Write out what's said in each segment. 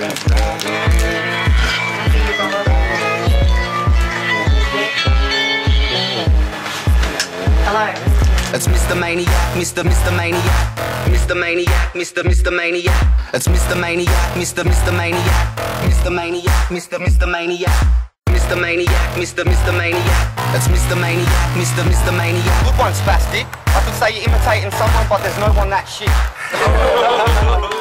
Hello. It's Mr. Maniac, Mr. Maniac, Mr. Maniac, Mr. Maniac. It's Mr. Maniac, Mr. Maniac, Mr. Maniac, Mr. Maniac, Mr. Maniac, Mr. Maniac. It's Mr. Maniac, Mr. Maniac. Good one, spastic. I could say you're imitating someone, but there's no one that shit.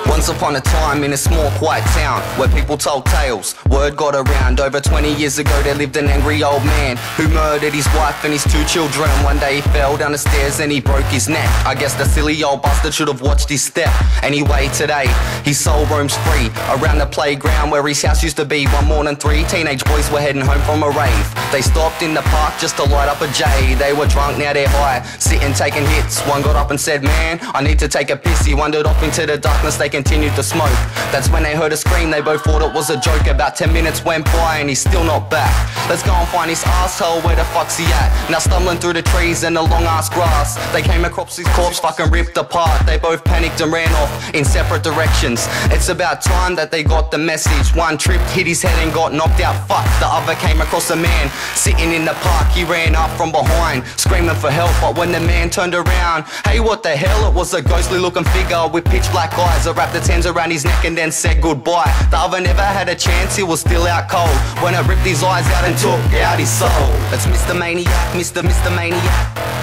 Once upon a time in a small quiet town where people told tales, word got around. Over 20 years ago there lived an angry old man who murdered his wife and his 2 children. One day he fell down the stairs and he broke his neck. I guess the silly old bastard should have watched his step. Anyway, today his soul roams free around the playground where his house used to be. One morning 3 teenage boys were heading home from a rave. They stopped in the park just to light up a J. They were drunk, now they're high, sitting taking hits. One got up and said, man, I need to take a piss. He wandered off into the darkness, they continued to smoke. That's when they heard a scream, they both thought it was a joke. About 10 minutes went by and he's still not back. Let's go and find his asshole, where the fuck's he at? Now stumbling through the trees and the long ass grass, they came across his corpse fucking ripped apart. They both panicked and ran off in separate directions. It's about time that they got the message. One tripped, hit his head and got knocked out. Fuck, the other came across a man sitting in the park. He ran up from behind, screaming for help, but when the man turned around, hey, what the hell? It was a ghostly looking figure with pitch black eyes. I wrapped its hands around his neck and then said goodbye. The other never had a chance, he was still out cold when it ripped his eyes out and took out his soul. It's Mr. Maniac, Mr. Maniac,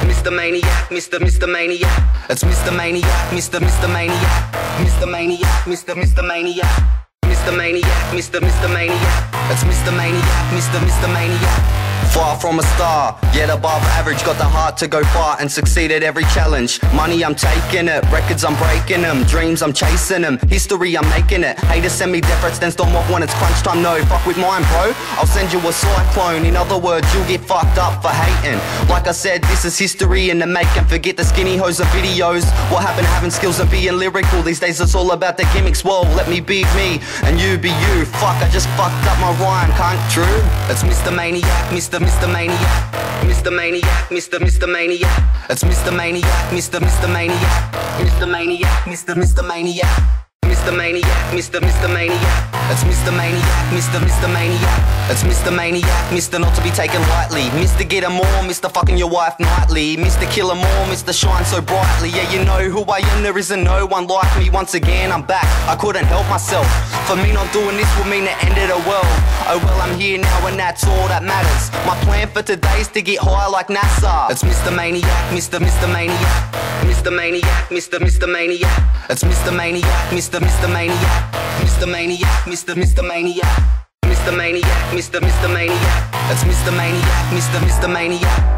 Mr. Maniac, Mr. Maniac. It's Mr. Maniac, Mr. Maniac, Mr. Maniac, Mr. Maniac, Mr. Maniac, Mr. Maniac. It's Mr. Maniac, Mr. Maniac. Far from a star, yet above average. Got the heart to go far and succeed at every challenge. Money, I'm taking it. Records, I'm breaking them. Dreams, I'm chasing them. History, I'm making it. Haters send me death threats, then storm off when it's crunch time. No, fuck with mine, bro. I'll send you a cyclone. In other words, you'll get fucked up for hating. Like I said, this is history in the making. Forget the skinny hoes of videos. What happened having skills and being lyrical? These days it's all about the gimmicks. Well, let me be me and you be you. Fuck, I just fucked up my rhyme, can't true? It's Mr. Maniac, Mr. Maniac, Mr. Maniac, Mr. Maniac. It's Mr. Maniac, Mr. Maniac, Mr. Maniac, Mr. Maniac, Mr. Maniac, Mr. Maniac. It's Mr. Maniac, Mr. Maniac. It's Mr. Maniac, Mr. Not to be taken lightly, Mr. Get 'em more, Mr. Fucking your wife nightly, Mr. Kill 'em all, Mr. Shine so brightly. Yeah, you know who I am, there isn't no one like me. Once again, I'm back, I couldn't help myself. For me not doing this would mean the end of the world. Oh well, I'm here now and that's all that matters. My plan for today is to get high like NASA. It's Mr. Maniac, Mr. Maniac, Mr. Maniac, Mr. Maniac. It's Mr. Maniac, Mr. Maniac, Mr. Maniac, Mr. Maniac, Mr. Maniac, Mr. Maniac. It's Mr. Maniac, Mr. Maniac.